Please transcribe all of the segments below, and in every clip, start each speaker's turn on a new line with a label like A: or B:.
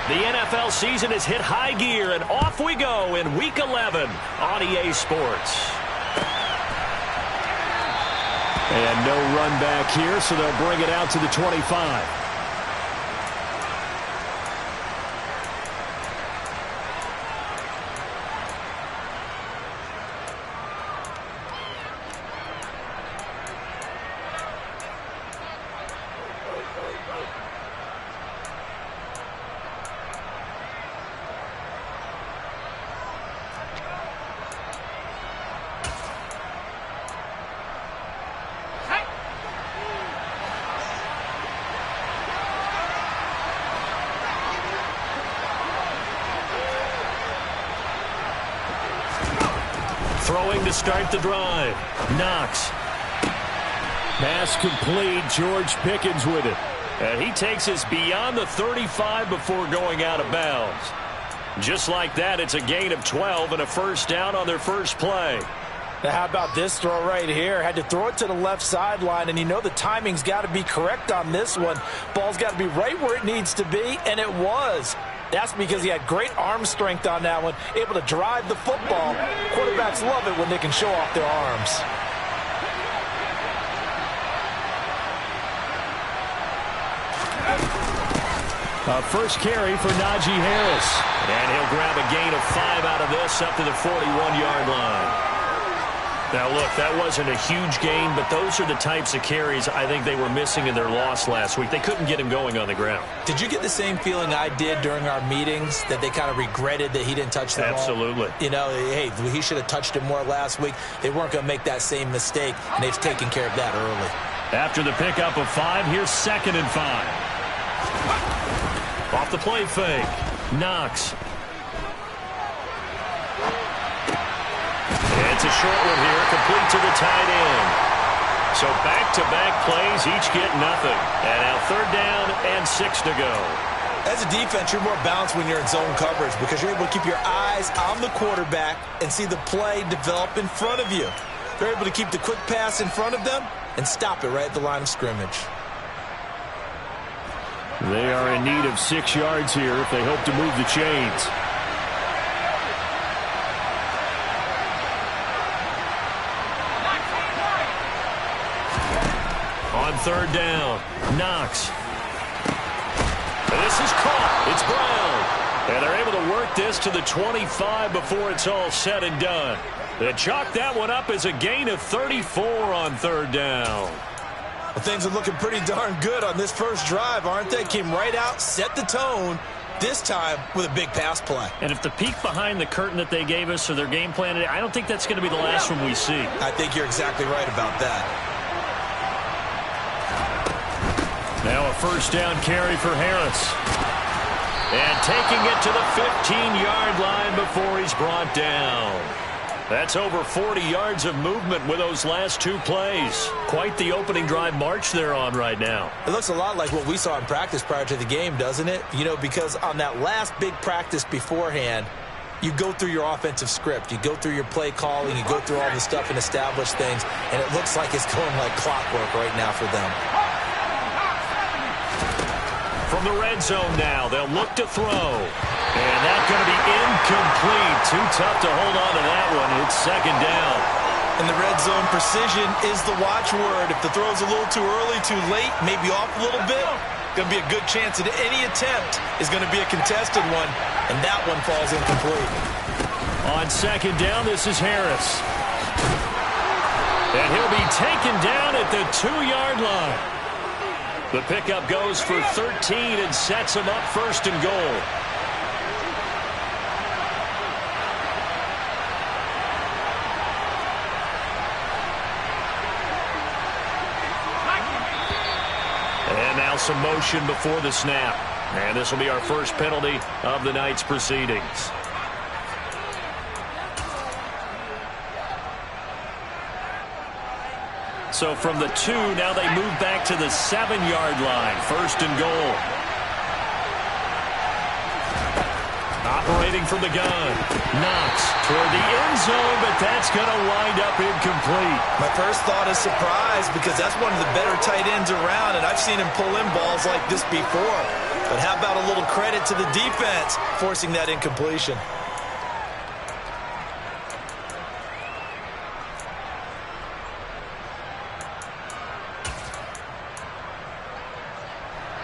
A: The NFL season has hit high gear, and off we go in Week 11 on EA Sports. And no run back here, so they'll bring it out to the 25. Throwing to start the drive. Knox. Pass complete. George Pickens with it. And he takes us beyond the 35 before going out of bounds. Just like that, it's a gain of 12 and a first down on their first play.
B: Now, how about this throw right here? Had to throw it to the left sideline, and you know the timing's got to be correct on this one. Ball's got to be right where it needs to be, and it was. That's because he had great arm strength on that one, able to drive the football. Quarterbacks love it when they can show off their arms.
A: First carry for Najee Harris. And he'll grab a gain of 5 out of this up to the 41-yard line. Now, look, that wasn't a huge gain, but those are the types of carries I think they were missing in their loss last week. They couldn't get him going on the ground.
B: Did you get the same feeling I did during our meetings, that they kind of regretted that he didn't touch the ball?
A: Absolutely.
B: You know, hey, he should have touched it more last week. They weren't going to make that same mistake, and they've taken care of that early.
A: After the pickup of 5, here's 2nd and 5. Off the play fake. Knox. It's a short one here, complete to the tight end. So back-to-back plays, each get nothing. And now 3rd down and 6 to go.
B: As a defense, you're more balanced when you're in zone coverage because you're able to keep your eyes on the quarterback and see the play develop in front of you. They're able to keep the quick pass in front of them and stop it right at the line of scrimmage.
A: They are in need of 6 yards here if they hope to move the chains. On 3rd down, Knox. This is caught. It's Brown. And they're able to work this to the 25 before it's all said and done. They chalk that one up as a gain of 34 on 3rd down.
B: Well, things are looking pretty darn good on this first drive, aren't they? Came right out, set the tone, this time with a big pass play.
A: And if the peek behind the curtain that they gave us or their game plan, I don't think that's going to be the last one we see.
B: I think you're exactly right about that.
A: Now a first down carry for Harris. And taking it to the 15-yard line before he's brought down. That's over 40 yards of movement with those last 2 plays. Quite the opening drive march they're on right now.
B: It looks a lot like what we saw in practice prior to the game, doesn't it? You know, because on that last big practice beforehand, you go through your offensive script. You go through your play calling. You go through all the stuff and establish things. And it looks like it's going like clockwork right now for them.
A: From the red zone now, they'll look to throw. And that's going to be incomplete. Too tough to hold on to that one. It's 2nd down.
B: And the red zone precision is the watchword. If the throw's a little too early, too late, maybe off a little bit, going to be a good chance that any attempt is going to be a contested one, and that one falls incomplete.
A: On 2nd down, this is Harris. And he'll be taken down at the 2-yard line. The pickup goes for 13 and sets him up 1st and goal. And now some motion before the snap. And this will be our first penalty of the night's proceedings. So from the 2, now they move back to the 7-yard line. 1st and goal. Operating from the gun. Knocks toward the end zone, but that's going to wind up incomplete.
B: My first thought is surprise because that's one of the better tight ends around, and I've seen him pull in balls like this before. But how about a little credit to the defense forcing that incompletion?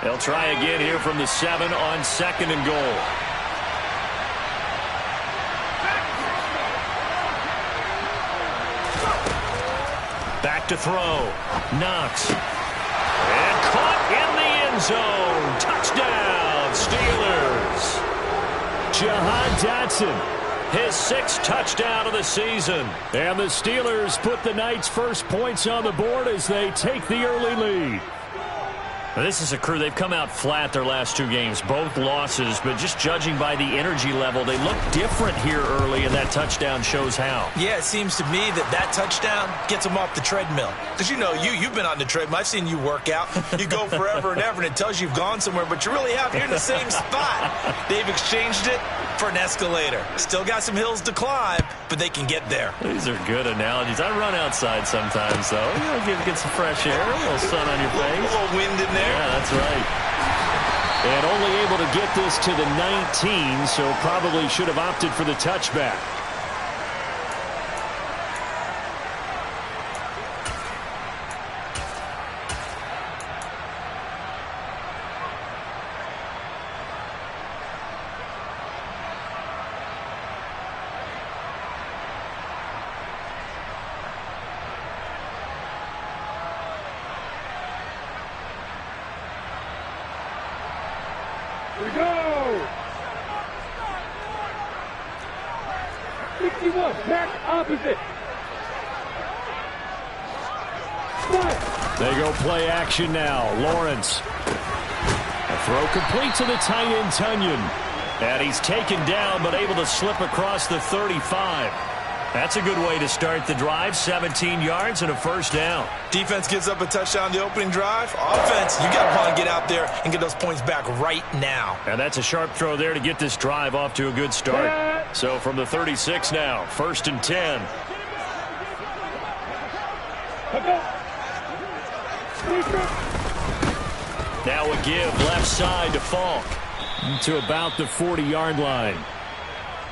A: They'll try again here from the 7 on 2nd and goal. Back to throw. Knocks. And caught in the end zone. Touchdown, Steelers. Jahan Dotson, his 6th touchdown of the season. And the Steelers put the Knights' first points on the board as they take the early lead. This is a crew. They've come out flat their last 2 games, both losses, but just judging by the energy level, they look different here early, and that touchdown shows how.
B: Yeah, it seems to me that touchdown gets them off the treadmill. Because, you've been on the treadmill. I've seen you work out. You go forever and ever, and it tells you you've gone somewhere, but you really have. You're in the same spot. They've exchanged it for an escalator. Still got some hills to climb, but they can get there.
A: These are good analogies. I run outside sometimes, though. Get some fresh air, a little sun on your face.
B: A little wind in there.
A: Yeah, that's right. And only able to get this to the 19, so probably should have opted for the touchback.
C: We go! 61, back opposite.
A: They go play action now. Lawrence. A throw complete to the tight end, Tunyon. And he's taken down, but able to slip across the 35. That's a good way to start the drive. 17 yards and a first down.
B: Defense gives up a touchdown the opening drive. Offense, you got to want to get out there and get those points back right now.
A: And that's a sharp throw there to get this drive off to a good start. So from the 36 now, 1st and 10. Now a give left side to Falk to about the 40-yard line.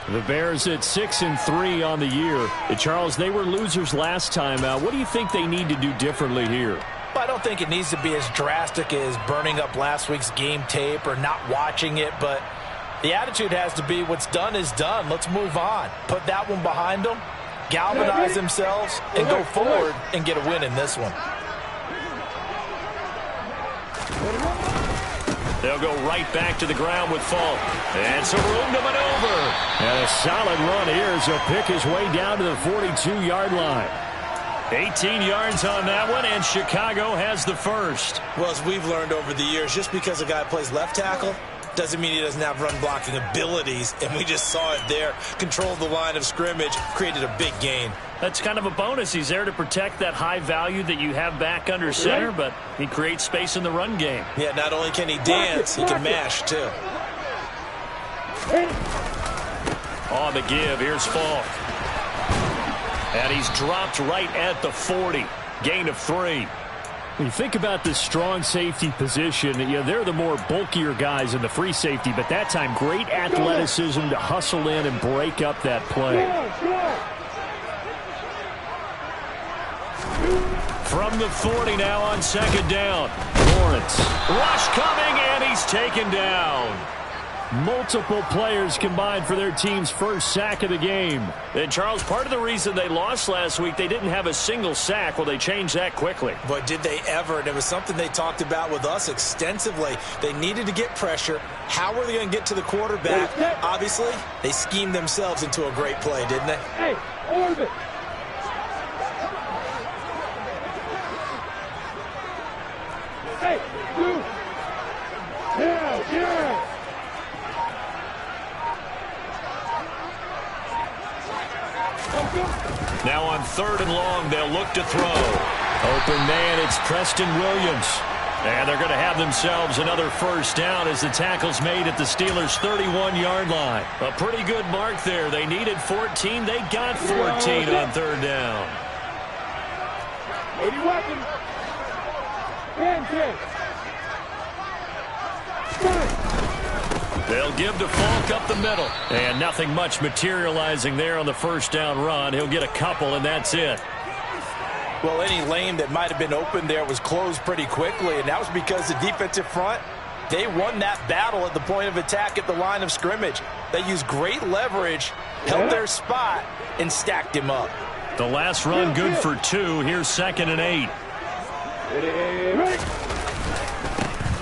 A: The Bears at 6-3 on the year. Charles, they were losers last time out. What do you think they need to do differently here?
B: Well, I don't think it needs to be as drastic as burning up last week's game tape or not watching it, but the attitude has to be what's done is done. Let's move on. Put that one behind them, galvanize themselves, and go forward and get a win in this one.
A: They'll go right back to the ground with Falk. And some room to maneuver. And a solid run here as he'll pick his way down to the 42-yard line. 18 yards on that one, and Chicago has the first.
B: Well, as we've learned over the years, just because a guy plays left tackle doesn't mean he doesn't have run-blocking abilities, and we just saw it there. Controlled the line of scrimmage, created a big gain.
A: That's kind of a bonus. He's there to protect that high value that you have back under center, but he creates space in the run game.
B: Yeah, not only can he dance, he can mash, too.
A: On the give, here's Falk. And he's dropped right at the 40. Gain of 3. When you think about this strong safety position, they're the more bulkier guys in the free safety, but that time great athleticism to hustle in and break up that play. From the 40 now on 2nd down. Lawrence. Rush coming, and he's taken down. Multiple players combined for their team's first sack of the game. And, Charles, part of the reason they lost last week, they didn't have a single sack. Well, they changed that quickly.
B: But did they ever? And it was something they talked about with us extensively. They needed to get pressure. How were they going to get to the quarterback? Obviously, they schemed themselves into a great play, didn't they?
C: Hey, orbit. Hey, blue. Yeah.
A: Now on 3rd and long, they'll look to throw. Open man, it's Preston Williams. And they're going to have themselves another first down as the tackle's made at the Steelers' 31-yard line. A pretty good mark there. They needed 14. They got 14 on third down.
C: 80 weapons. 10.
A: They'll give to Falk up the middle. And nothing much materializing there on the first down run. He'll get a couple, and that's it.
B: Well, any lane that might have been open there was closed pretty quickly, and that was because the defensive front, they won that battle at the point of attack at the line of scrimmage. They used great leverage, held their spot, and stacked him up.
A: The last run good for 2. Here's 2nd and 8.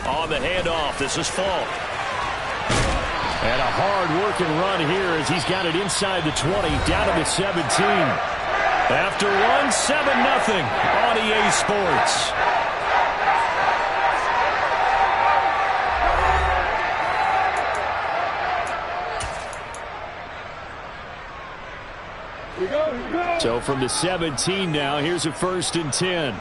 A: On the handoff, this is Falk. And a hard-working run here as he's got it inside the 20, down to the 17. After one, 7-0 on EA Sports.
C: Here we go.
A: So from the 17 now, here's a 1st and 10.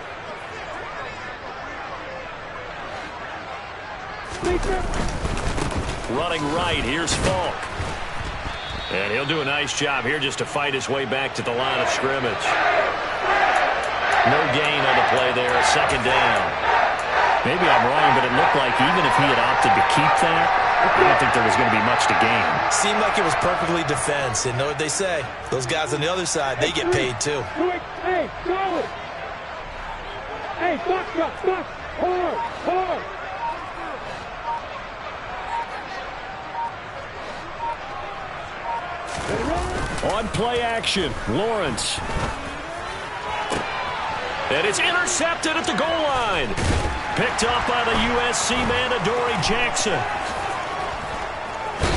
A: Running right, here's Falk. And he'll do a nice job here just to fight his way back to the line of scrimmage. No gain on the play there, 2nd down. Maybe I'm wrong, but it looked like even if he had opted to keep that, I don't think there was going to be much to gain.
B: Seemed like it was perfectly defense, and know what they say. Those guys on the other side, they get paid too.
C: Hey, solid. Hey, stop. Hard.
A: On play action, Lawrence. And it's intercepted at the goal line. Picked up by the USC man, Adoree Jackson.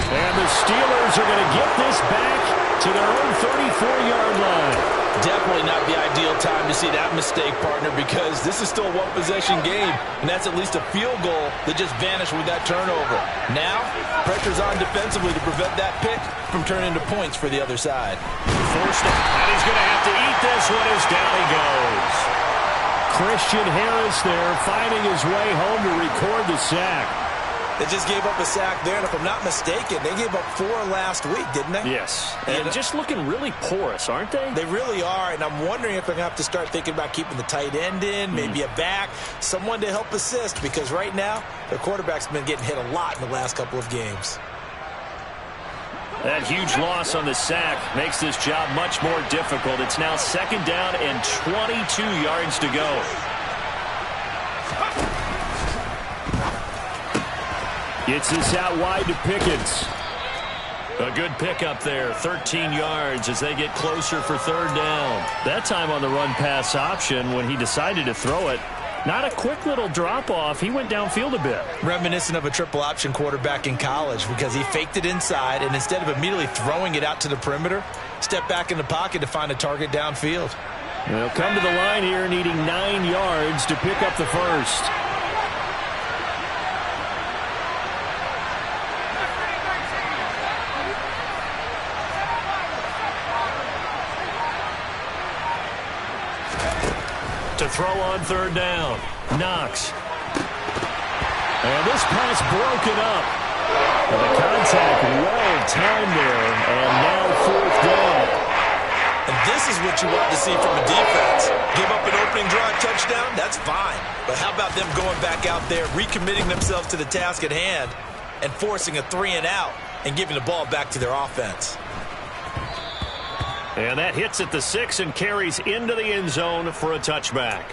A: And the Steelers are going to get this back to their own 34-yard line.
B: Definitely not the ideal time to see that mistake, partner, because this is still a one-possession game, and that's at least a field goal that just vanished with that turnover. Now, pressure's on defensively to prevent that pick from turning into points for the other side.
A: Forced it, and he's going to have to eat this one as down he goes. Christian Harris there finding his way home to record the sack.
B: They just gave up a sack there, and if I'm not mistaken, they gave up 4 last week, didn't they?
A: Yes, and just looking really porous, aren't they?
B: They really are, and I'm wondering if they're going to have to start thinking about keeping the tight end in, maybe a back, someone to help assist, because right now, their quarterback's been getting hit a lot in the last couple of games.
A: That huge loss on the sack makes this job much more difficult. It's now 2nd down and 22 yards to go. Gets this out wide to Pickens. A good pickup there, 13 yards as they get closer for 3rd down. That time on the run-pass option when he decided to throw it. Not a quick little drop-off. He went downfield a bit.
B: Reminiscent of a triple-option quarterback in college because he faked it inside, and instead of immediately throwing it out to the perimeter, stepped back in the pocket to find a target downfield.
A: They'll come to the line here needing 9 yards to pick up the first. To throw on 3rd down. Knox. And this pass broken up. And the contact well timed there. And now 4th down.
B: And this is what you want to see from a defense. Give up an opening drive touchdown, that's fine. But how about them going back out there, recommitting themselves to the task at hand, and forcing a 3-and-out and giving the ball back to their offense.
A: And that hits at the 6 and carries into the end zone for a touchback.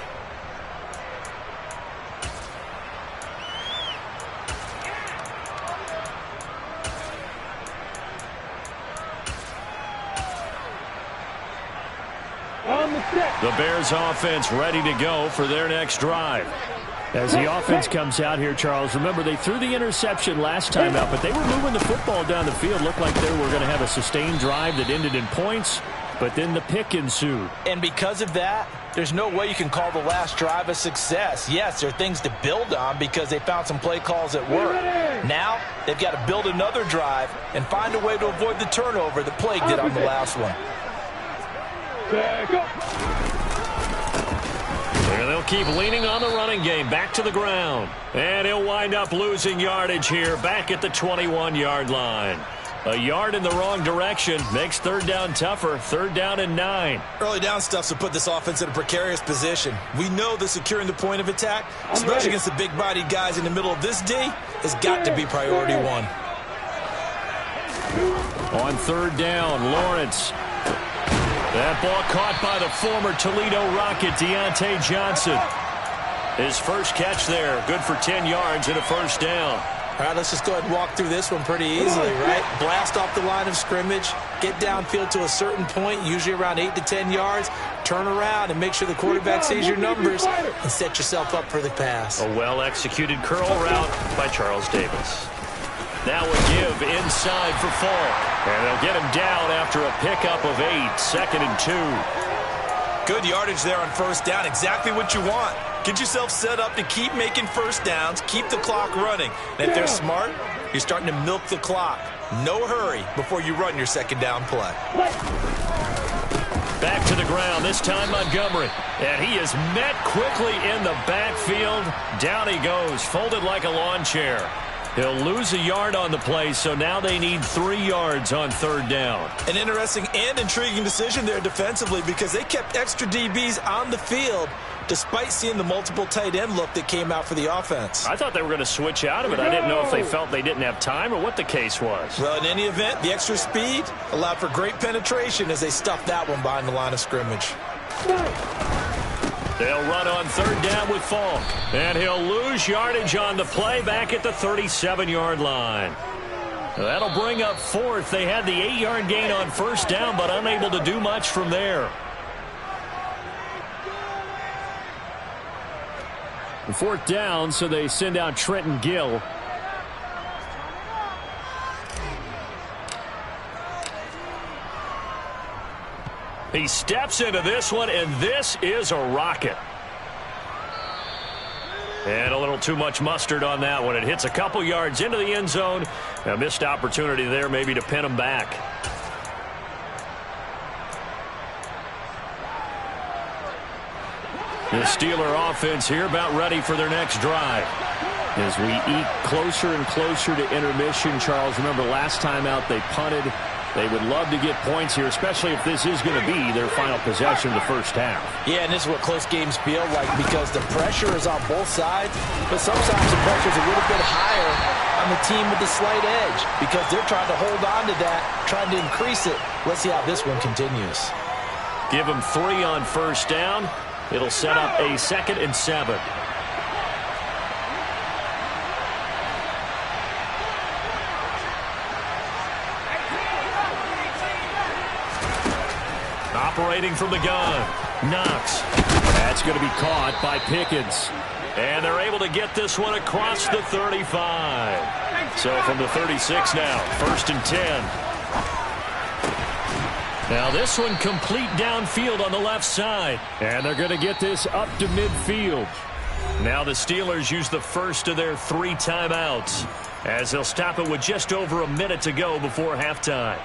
A: The Bears offense ready to go for their next drive. As the offense comes out here, Charles, remember they threw the interception last time out, but they were moving the football down the field. Looked like they were going to have a sustained drive that ended in points, but then the pick ensued.
B: And because of that, there's no way you can call the last drive a success. Yes, there are things to build on because they found some play calls that work. Now, they've got to build another drive and find a way to avoid the turnover that plagued it on the last one.
A: And they'll keep leaning on the running game. Back to the ground. And he'll wind up losing yardage here back at the 21-yard line. A yard in the wrong direction makes third down tougher. Third down and 9.
B: Early down stuff will put this offense in a precarious position. We know that securing the point of attack, especially against the big-bodied guys in the middle of this D, has got to be priority one.
A: On third down, Lawrence. That ball caught by the former Toledo Rocket, Deontay Johnson. His first catch there, good for 10 yards and a first down.
B: All right, let's just go ahead and walk through this one pretty easily, right? Blast off the line of scrimmage, get downfield to a certain point, usually around 8 to 10 yards, turn around and make sure the quarterback sees your numbers and set yourself up for the pass.
A: A well-executed curl route by Charles Davis. That would give inside for Falk. And they'll get him down after a pickup of 8, 2nd and 2.
B: Good yardage there on first down, exactly what you want. Get yourself set up to keep making first downs, keep the clock running. And if they're smart, you're starting to milk the clock. No hurry before you run your second down play.
A: Back to the ground, this time Montgomery. And he is met quickly in the backfield. Down he goes, folded like a lawn chair. He'll lose a yard on the play, so now they need 3 yards on third down.
B: An interesting and intriguing decision there defensively because they kept extra DBs on the field despite seeing the multiple tight end look that came out for the offense.
A: I thought they were going to switch out of it. I didn't know if they felt they didn't have time or what the case was.
B: Well, in any event, the extra speed allowed for great penetration as they stuffed that one behind the line of scrimmage.
A: They'll run on third down with Falk. And he'll lose yardage on the play back at the 37-yard line. That'll bring up fourth. They had the 8-yard gain on first down, but unable to do much from there. Fourth down, so they send out Trenton Gill. He steps into this one, and this is a rocket. And a little too much mustard on that one. It hits a couple yards into the end zone. A missed opportunity there maybe to pin him back. The Steeler offense here about ready for their next drive. As we eke closer and closer to intermission, Charles, remember last time out they punted. They would love to get points here, especially if this is going to be their final possession of the first half.
B: Yeah, and this is what close games feel like because the pressure is on both sides, but sometimes the pressure is a little bit higher on the team with the slight edge because they're trying to hold on to that, trying to increase it. Let's see how this one continues.
A: Give them 3 on first down. It'll set up a 2nd and 7. Operating from the gun. Knox. That's going to be caught by Pickens. And they're able to get this one across the 35. So from the 36 now, 1st and 10. Now this one complete downfield on the left side. And they're going to get this up to midfield. Now the Steelers use the first of their 3 timeouts as they'll stop it with just over a minute to go before halftime.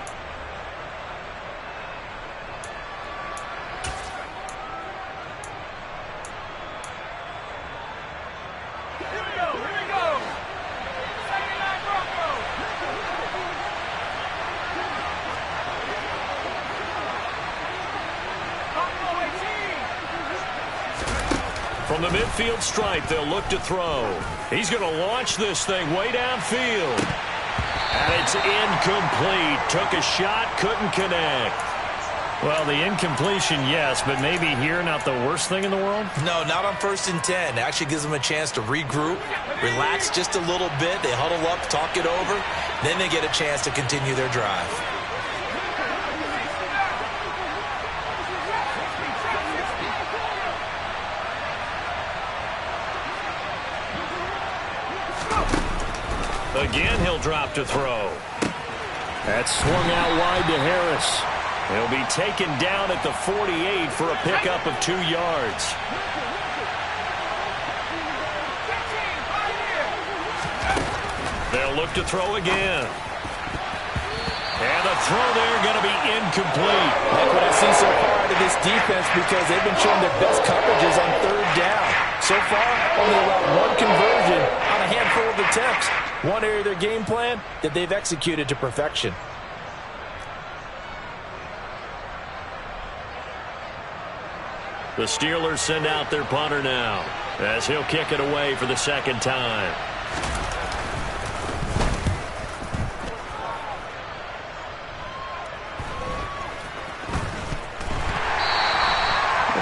A: From the midfield stripe, they'll look to throw. He's going to launch this thing way downfield. And it's incomplete. Took a shot, couldn't connect. Well, the incompletion, yes, but maybe here not the worst thing in the world?
B: No, not on 1st and 10. It actually gives them a chance to regroup, relax just a little bit. They huddle up, talk it over. Then they get a chance to continue their drive.
A: Again, he'll drop to throw. That's swung out wide to Harris. He'll be taken down at the 48 for a pickup of 2 yards. They'll look to throw again. And the throw there going to be incomplete.
B: Like what I see so far out of this defense, because they've been showing their best coverages on third down. So far, only allowed one conversion on a handful of attempts. One area of their game plan that they've executed to perfection.
A: The Steelers send out their punter now, as he'll kick it away for the second time.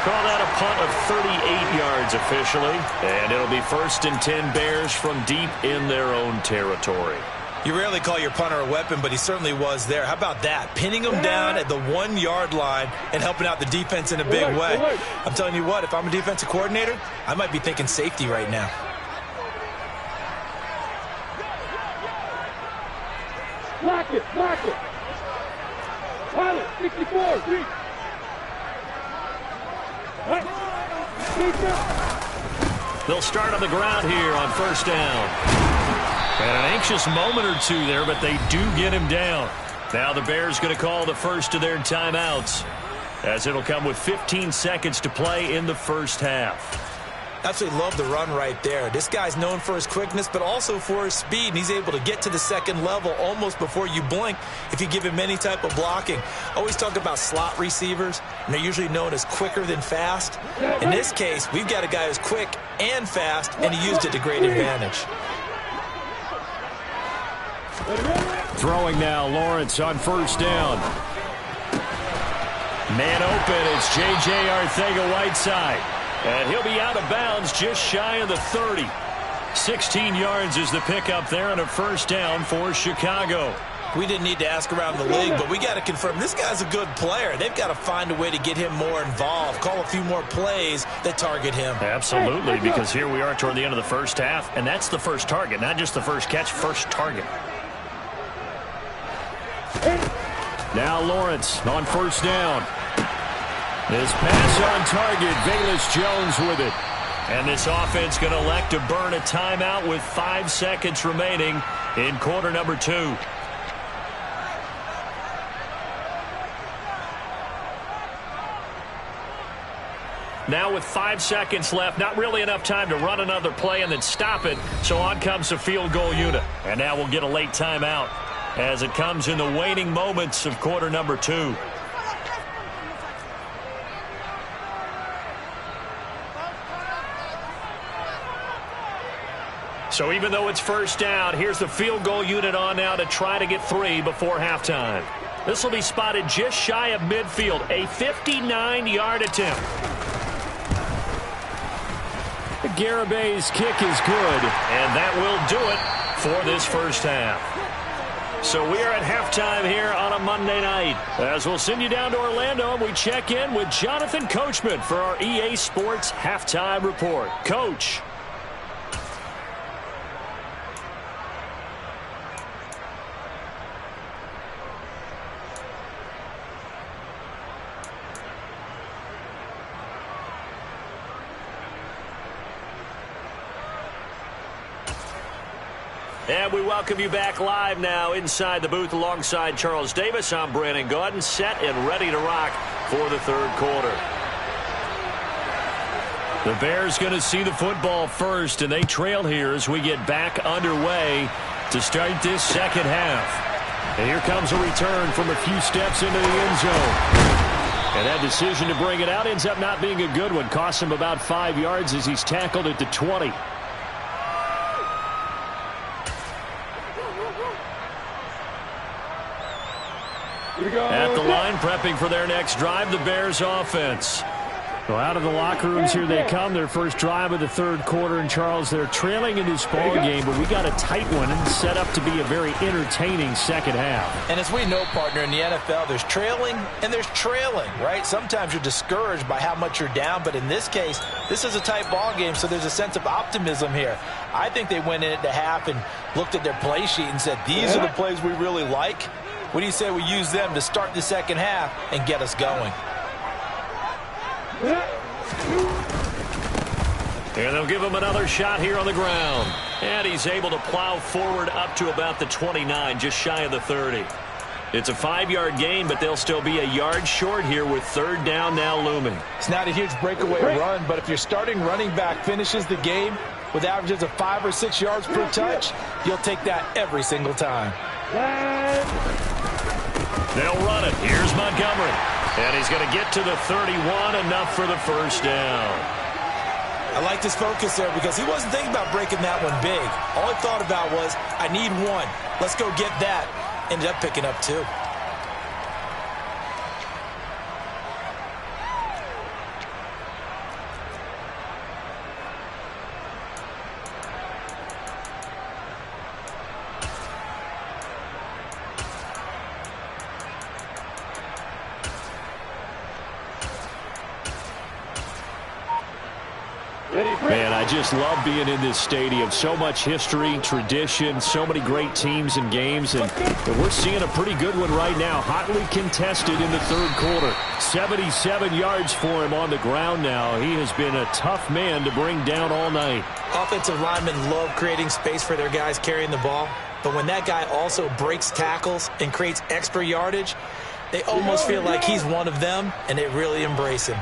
A: Call that a punt of 38 yards officially, and it'll be 1st and 10 Bears from deep in their own territory.
B: You rarely call your punter a weapon, but he certainly was there. How about that? Pinning him down at the 1-yard line and helping out the defense in a big way. I'm telling you what, if I'm a defensive coordinator, I might be thinking safety right now.
C: Block it, block it. Pilot, 64, reach.
A: They'll start on the ground here on 1st down. And an anxious moment or two there, but they do get him down. Now the Bears going to call the first of their timeouts, as it'll come with 15 seconds to play in the first half.
B: Absolutely love the run right there. This guy's known for his quickness, but also for his speed, and he's able to get to the second level almost before you blink if you give him any type of blocking. Always talk about slot receivers, and they're usually known as quicker than fast. In this case, we've got a guy who's quick and fast, and he used it to great advantage.
A: Throwing now, Lawrence on 1st down. Man open, it's J.J. Arcega-Whiteside. And he'll be out of bounds just shy of the 30. 16 yards is the pickup there and a 1st down for Chicago.
B: We didn't need to ask around the league, but we got to confirm this guy's a good player. They've got to find a way to get him more involved, call a few more plays that target him.
A: Absolutely, because here we are toward the end of the first half, and that's the first target, not just the first catch, first target. Now Lawrence on 1st down. This pass on target, Velus Jones with it. And this offense going to elect to burn a timeout with 5 seconds remaining in quarter number 2. Now with 5 seconds left, not really enough time to run another play and then stop it. So on comes the field goal unit. And now we'll get a late timeout as it comes in the waning moments of quarter number 2. So even though it's 1st down, here's the field goal unit on now to try to get 3 before halftime. This will be spotted just shy of midfield, a 59-yard attempt. Garabay's kick is good, and that will do it for this first half. So we are at halftime here on a Monday night, as we'll send you down to Orlando and we check in with Jonathan Coachman for our EA Sports Halftime Report. Coach. And we welcome you back live now inside the booth alongside Charles Davis. I'm Brandon Gaudin, set and ready to rock for the third quarter. The Bears going to see the football first, and they trail here as we get back underway to start this second half. And here comes a return from a few steps into the end zone. And that decision to bring it out ends up not being a good one. Costs him about 5 yards as he's tackled at the 20. At the line, prepping for their next drive, the Bears offense. Well, out of the locker rooms here they come. Their first drive of the third quarter. And, Charles, they're trailing in this ball game, but we got a tight one and set up to be a very entertaining second half.
B: And as we know, partner, in the NFL, there's trailing and there's trailing, right? Sometimes you're discouraged by how much you're down, but in this case, this is a tight ball game, so there's a sense of optimism here. I think they went in at the half and looked at their play sheet and said, these are the plays we really like. What do you say we use them to start the second half and get us going?
A: And they'll give him another shot here on the ground. And he's able to plow forward up to about the 29, just shy of the 30. It's a 5-yard gain, but they'll still be a yard short here with third down now looming.
B: It's not a huge breakaway run, but if your starting running back finishes the game with averages of 5 or 6 yards per touch, you'll take that every single time.
A: They'll run it. Here's Montgomery. And he's going to get to the 31, enough for the first down.
B: I like this focus there because he wasn't thinking about breaking that one big. All he thought about was, I need one. Let's go get that. Ended up picking up 2.
A: Man, I just love being in this stadium. So much history, tradition, so many great teams and games, and we're seeing a pretty good one right now. Hotly contested in the third quarter. 77 yards for him on the ground now. He has been a tough man to bring down all night.
B: Offensive linemen love creating space for their guys carrying the ball, but when that guy also breaks tackles and creates extra yardage, they almost feel like he's one of them, and they really embrace him.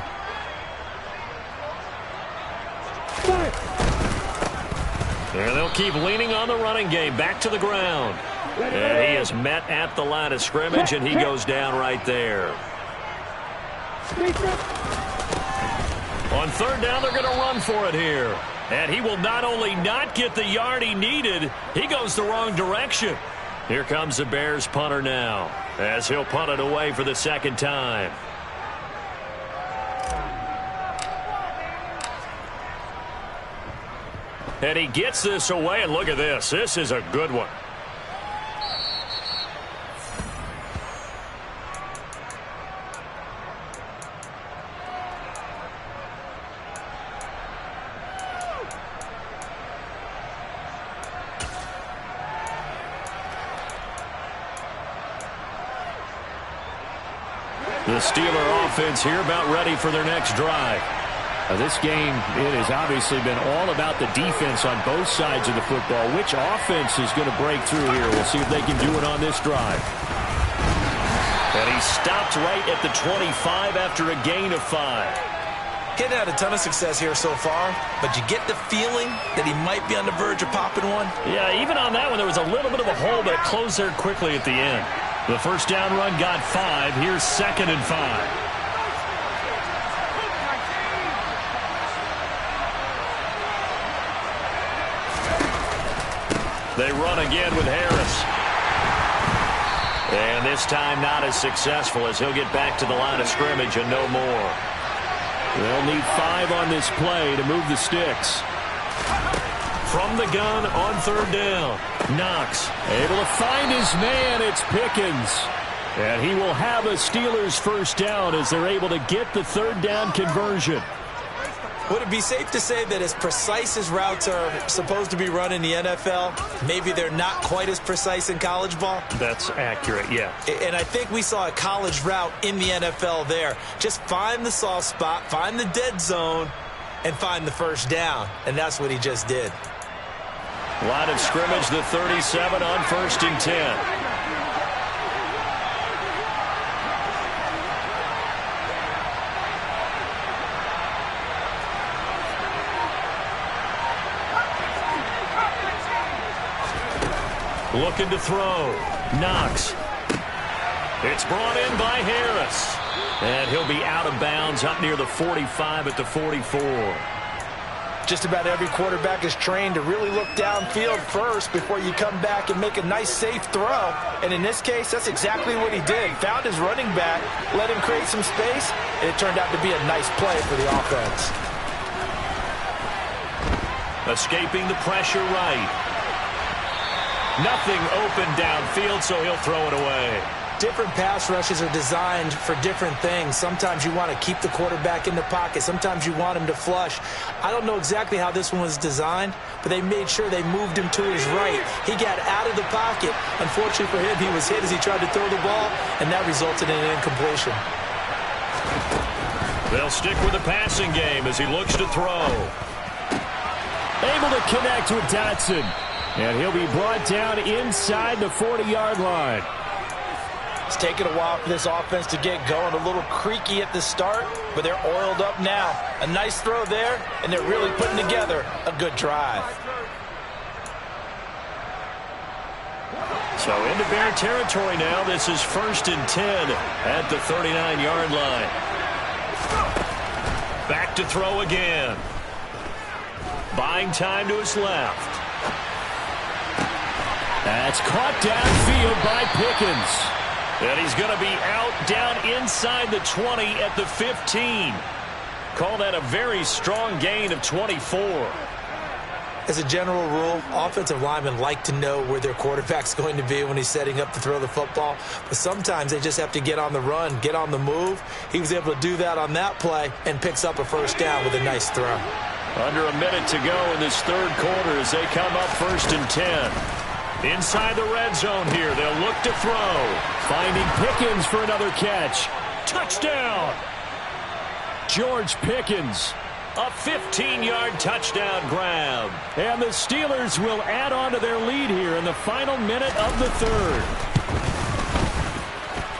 A: And they'll keep leaning on the running game. Back to the ground. And he is met at the line of scrimmage, and he goes down right there. On third down, they're going to run for it here. And he will not only not get the yard he needed, he goes the wrong direction. Here comes the Bears punter now, as he'll punt it away for the second time. And he gets this away, and look at this. This is a good one. The Steeler offense here about ready for their next drive. This game, it has obviously been all about the defense on both sides of the football. Which offense is going to break through here? We'll see if they can do it on this drive. And he stopped right at the 25 after a gain of 5.
B: Getting had a ton of success here so far, but you get the feeling that he might be on the verge of popping one.
A: Yeah, even on that one, there was a little bit of a hole, but it closed there quickly at the end. The first down run got 5. Here's 2nd and 5. They run again with Harris. And this time not as successful, as he'll get back to the line of scrimmage and no more. They'll need 5 on this play to move the sticks. From the gun on third down. Knox able to find his man. It's Pickens. And he will have a Steelers first down as they're able to get the third down conversion.
B: Would it be safe to say that as precise as routes are supposed to be run in the NFL, maybe they're not quite as precise in college ball?
A: That's accurate, yeah.
B: And I think we saw a college route in the NFL there. Just find the soft spot, find the dead zone, and find the first down. And that's what he just did.
A: Line of scrimmage, the 37 on 1st and 10. Looking to throw. Knox. It's brought in by Harris. And he'll be out of bounds up near the 45 at the 44.
B: Just about every quarterback is trained to really look downfield first before you come back and make a nice, safe throw. And in this case, that's exactly what he did. Found his running back, let him create some space, and it turned out to be a nice play for the offense.
A: Escaping the pressure right. Nothing open downfield, so he'll throw it away.
B: Different pass rushes are designed for different things. Sometimes you want to keep the quarterback in the pocket. Sometimes you want him to flush. I don't know exactly how this one was designed, but they made sure they moved him to his right. He got out of the pocket. Unfortunately for him, he was hit as he tried to throw the ball, and that resulted in an incompletion.
A: They'll stick with the passing game as he looks to throw. Able to connect with Dotson. And he'll be brought down inside the 40-yard line.
B: It's taken a while for this offense to get going. A little creaky at the start, but they're oiled up now. A nice throw there, and they're really putting together a good drive.
A: So into Bear territory now. This is 1st and 10 at the 39-yard line. Back to throw again. Buying time to his left. That's caught downfield by Pickens. And he's going to be out down inside the 20 at the 15. Call that a very strong gain of 24.
B: As a general rule, offensive linemen like to know where their quarterback's going to be when he's setting up to throw the football. But sometimes they just have to get on the run, get on the move. He was able to do that on that play and picks up a first down with a nice throw.
A: Under a minute to go in this third quarter as they come up 1st and 10. Inside the red zone here, they'll look to throw. Finding Pickens for another catch. Touchdown! George Pickens. A 15-yard touchdown grab. And the Steelers will add on to their lead here in the final minute of the third.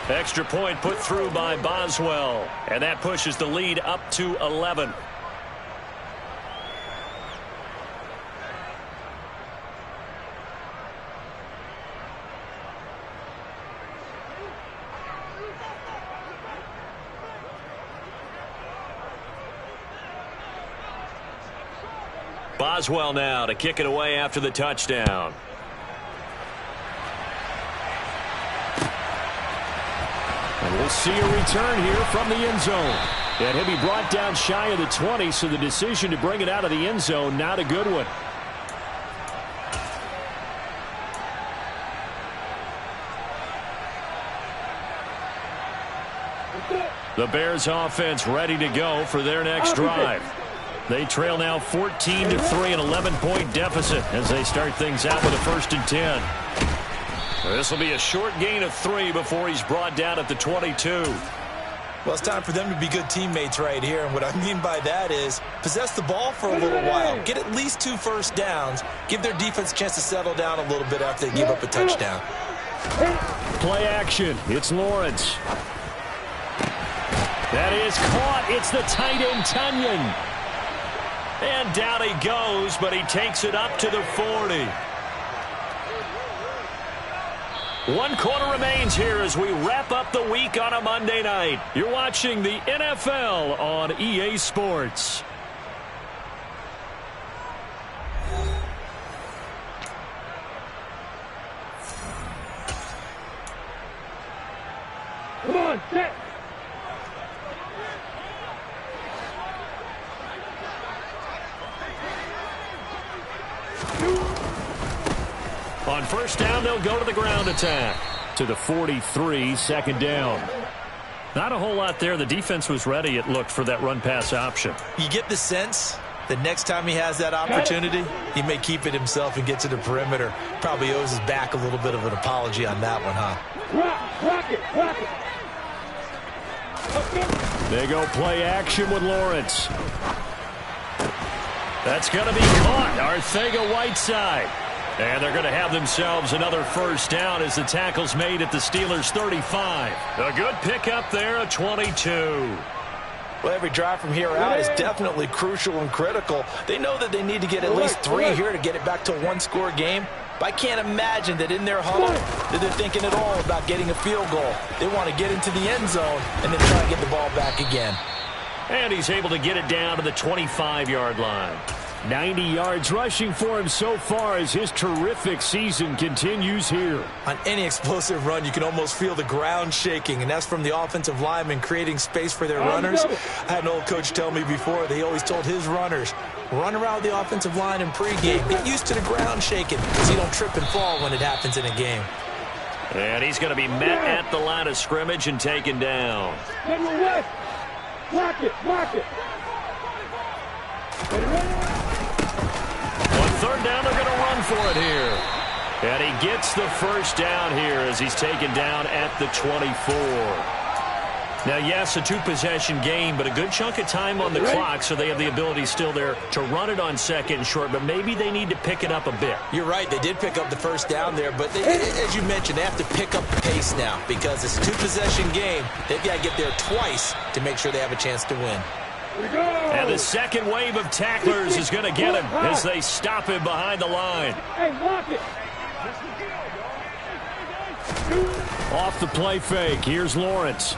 A: Extra point put through by Boswell. And that pushes the lead up to 11. Boswell now to kick it away after the touchdown. And we'll see a return here from the end zone. And he'll be brought down shy of the 20, so the decision to bring it out of the end zone, not a good one. The Bears offense ready to go for their next drive. They trail now 14-3, an 11-point deficit as they start things out with a 1st and 10. This will be a short gain of 3 before he's brought down at the 22.
B: Well, it's time for them to be good teammates right here. And what I mean by that is possess the ball for a little while. Get at least 2 first downs. Give their defense a chance to settle down a little bit after they give up a touchdown.
A: Play action. It's Lawrence. That is caught. It's the tight end, Tunyon. And down he goes, but he takes it up to the 40. 1 quarter remains here as we wrap up the week on a Monday night. You're watching the NFL on EA Sports.
C: Come on, set.
A: On 1st down, they'll go to the ground attack. To the 43, 2nd down. Not a whole lot there. The defense was ready, it looked, for that run-pass option.
B: You get the sense that next time he has that opportunity, he may keep it himself and get to the perimeter. Probably owes his back a little bit of an apology on that one, huh?
C: Rock it.
A: They go play action with Lawrence. That's going to be caught. Arcega-Whiteside. And they're going to have themselves another 1st down as the tackle's made at the Steelers' 35. A good pickup there, a 22.
B: Well, every drive from here out is definitely crucial and critical. They know that they need to get at least 3 here to get it back to a 1-score game. But I can't imagine that in their huddle that they're thinking at all about getting a field goal. They want to get into the end zone and then try to get the ball back again.
A: And he's able to get it down to the 25-yard line. 90 yards rushing for him so far as his terrific season continues here.
B: On any explosive run, you can almost feel the ground shaking, and that's from the offensive linemen creating space for their runners. I had an old coach tell me before, they always told his runners, run around the offensive line in pregame. Get used to the ground shaking so you don't trip and fall when it happens in a game.
A: And he's going to be met at the line of scrimmage and taken down.
C: Block it.
A: On 3rd down, they're going to run for it here. And he gets the 1st down here as he's taken down at the 24. Now, yes, a two-possession game, but a good chunk of time on the clock, so they have the ability still there to run it on second and short, but maybe they need to pick it up a bit.
B: You're right. They did pick up the first down there, but as you mentioned, they have to pick up the pace now because it's a two-possession game. They've got to get there twice to make sure they have a chance to win.
A: And the second wave of tacklers is going to get him as they stop him behind the line.
C: Hey, lock it.
A: Off the play fake, here's Lawrence.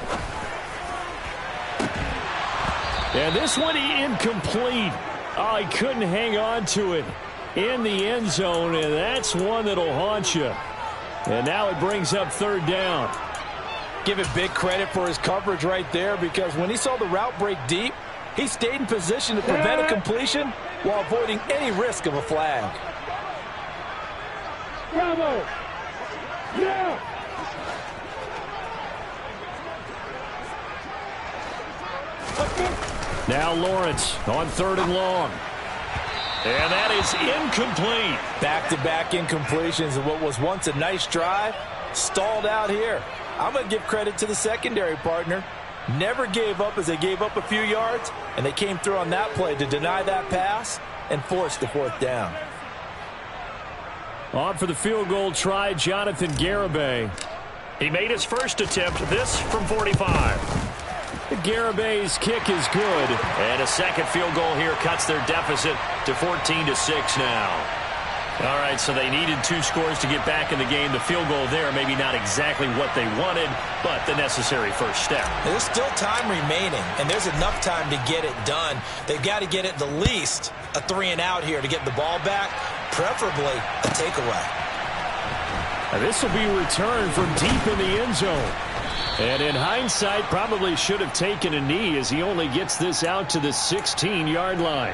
A: And this one incomplete. Oh, he couldn't hang on to it in the end zone, and that's one that'll haunt you. And now it brings up third down.
B: Give it big credit for his coverage right there because when he saw the route break deep, he stayed in position to prevent a completion while avoiding any risk of a flag.
C: Bravo. Yeah.
A: Now Lawrence on third and long. And that is incomplete.
B: Back-to-back incompletions of what was once a nice drive, stalled out here. I'm going to give credit to the secondary partner. Never gave up as they gave up a few yards, and they came through on that play to deny that pass and force the fourth down.
A: On for the field goal try, Jonathan Garibay. He made his first attempt, this from 45. Garibay's kick is good. And a second field goal here cuts their deficit to 14-6 now. All right, so they needed 2 scores to get back in the game. The field goal there, maybe not exactly what they wanted, but the necessary first step.
B: There's still time remaining, and there's enough time to get it done. They've got to get it the least a 3-and-out here to get the ball back, preferably a takeaway.
A: Now this will be returned from deep in the end zone. And in hindsight, probably should have taken a knee as he only gets this out to the 16-yard line.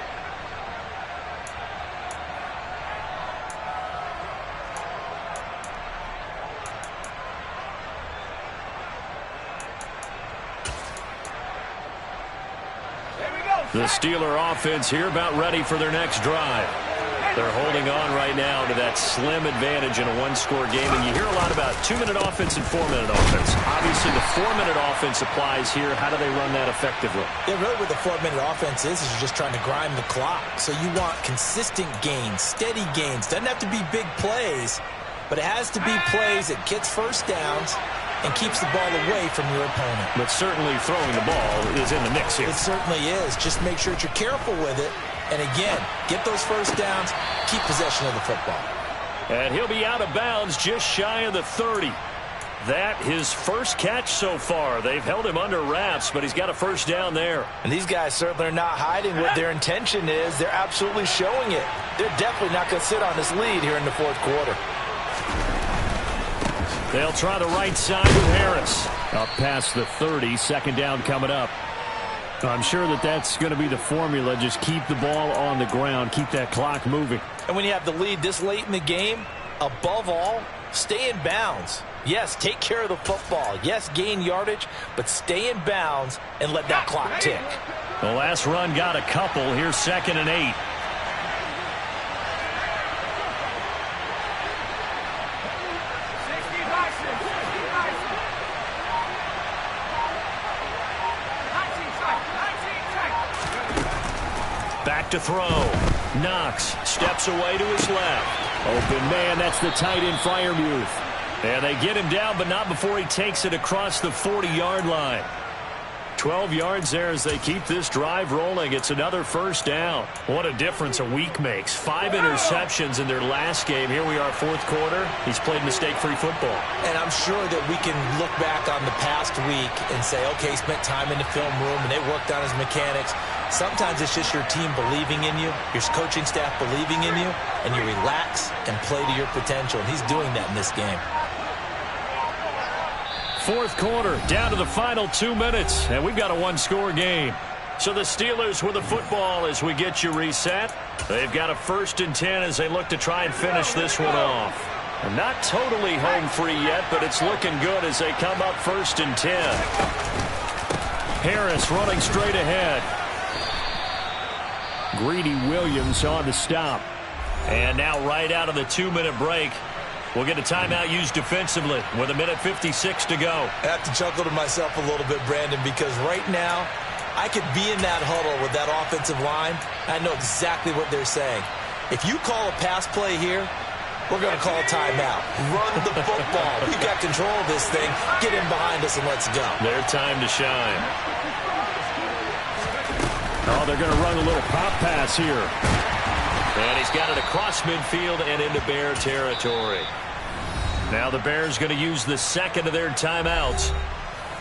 A: The Steeler offense here about ready for their next drive. They're holding on right now to that slim advantage in a one-score game. And you hear a lot about 2-minute offense and 4-minute offense. Obviously, the 4-minute offense applies here. How do they run that effectively?
B: Yeah, really what the 4-minute offense is you're just trying to grind the clock. So you want consistent gains, steady gains. Doesn't have to be big plays, but it has to be plays that gets first downs and keeps the ball away from your opponent.
A: But certainly throwing the ball is in the mix here.
B: It certainly is. Just make sure that you're careful with it. And again, get those first downs, keep possession of the football.
A: And he'll be out of bounds just shy of the 30. That his first catch so far. They've held him under wraps, but he's got a first down there.
B: And these guys certainly are not hiding what their intention is. They're absolutely showing it. They're definitely not going to sit on this lead here in the fourth quarter.
A: They'll try the right side with Harris. Up past the 30, second down coming up. I'm sure that that's going to be the formula. Just keep the ball on the ground. Keep that clock moving.
B: And when you have the lead this late in the game, above all, stay in bounds. Yes, take care of the football. Yes, gain yardage, but stay in bounds and let that clock tick.
A: The last run got a couple. Here's 2nd and 8. Back to throw. Knox steps away to his left. Open man, that's the tight end Freiermuth. And they get him down, but not before he takes it across the 40-yard line. 12 yards there as they keep this drive rolling. It's another first down. What a difference a week makes. 5 interceptions in their last game. Here we are, fourth quarter. He's played mistake-free football.
B: And I'm sure that we can look back on the past week and say, okay, he spent time in the film room and they worked on his mechanics. Sometimes it's just your team believing in you, your coaching staff believing in you, and you relax and play to your potential. And he's doing that in this game.
A: Fourth quarter, down to the final 2 minutes, and we've got a one-score game. So the Steelers with the football as we get you reset. They've got a 1st and 10 as they look to try and finish this one off. And not totally home free yet, but it's looking good as they come up 1st and 10. Harris running straight ahead. Greedy Williams on the stop. And now right out of the 2-minute break, will get a timeout used defensively with 1:56 to go.
B: I have to chuckle to myself a little bit, Brandon, because right now I could be in that huddle with that offensive line. I know exactly what they're saying. If you call a pass play here, we're going to call a timeout. Run the football. We've got control of this thing. Get in behind us and let's go.
A: Their time to shine.
D: Oh, they're going to run a little pop pass here.
A: And he's got it across midfield and into Bear territory. Now the Bears going to use the second of their timeouts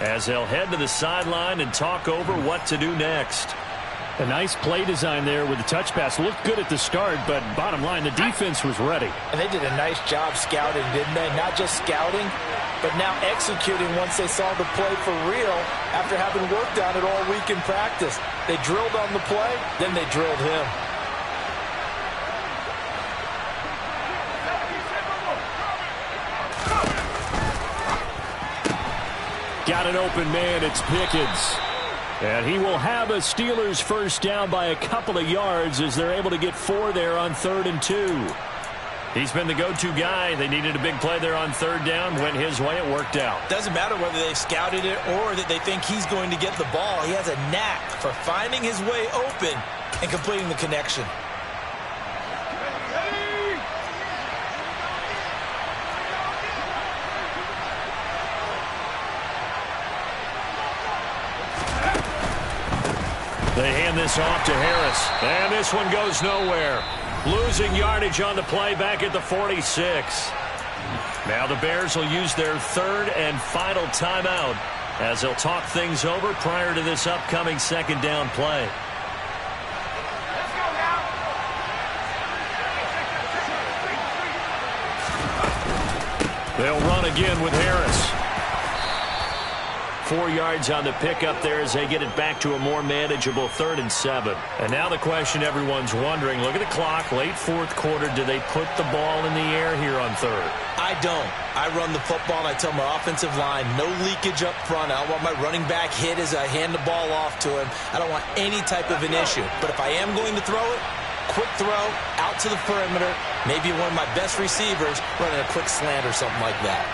A: as they'll head to the sideline and talk over what to do next.
D: A nice play design there with the touch pass. Looked good at the start, but bottom line, the defense was ready.
B: And they did a nice job scouting, didn't they? Not just scouting, but now executing once they saw the play for real after having worked on it all week in practice. They drilled on the play, then they drilled him.
D: Got an open man. It's Pickens. And he will have a Steelers first down by a couple of yards as they're able to get 4 there on 3rd and 2.
A: He's been the go-to guy. They needed a big play there on 3rd down. Went his way. It worked out.
B: Doesn't matter whether they've scouted it or that they think he's going to get the ball. He has a knack for finding his way open and completing the connection.
A: They hand this off to Harris. And this one goes nowhere. Losing yardage on the play back at the 46. Now the Bears will use their 3rd and final timeout as they'll talk things over prior to this upcoming 2nd down play. They'll run again with Harris. 4 yards on the pickup there as they get it back to a more manageable 3rd and 7. And now the question everyone's wondering, look at the clock, late 4th quarter, do they put the ball in the air here on 3rd?
B: I don't. I run the football and I tell my offensive line, no leakage up front. I don't want my running back hit as I hand the ball off to him. I don't want any type of an issue. But if I am going to throw it, quick throw, out to the perimeter, maybe one of my best receivers running a quick slant or something like that.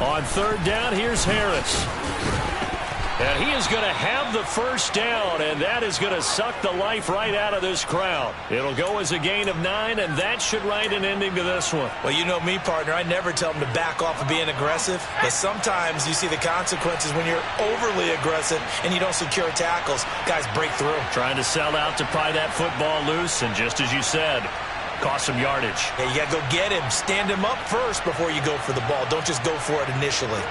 A: On 3rd down, here's Harris. And he is going to have the first down, and that is going to suck the life right out of this crowd. It'll go as a gain of 9, and that should write an ending to this one.
B: Well, you know me, partner. I never tell them to back off of being aggressive, but sometimes you see the consequences when you're overly aggressive and you don't secure tackles. Guys break through.
A: Trying to sell out to pry that football loose, and just as you said, cost some yardage.
B: Yeah, you got to go get him. Stand him up first before you go for the ball. Don't just go for it initially.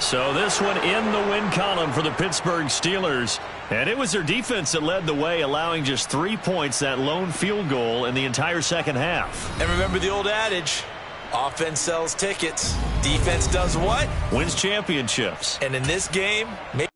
A: So this one in the win column for the Pittsburgh Steelers. And it was their defense that led the way, allowing just 3 points, that lone field goal in the entire second half.
B: And remember the old adage, offense sells tickets. Defense does what?
A: Wins championships.
B: And in this game, maybe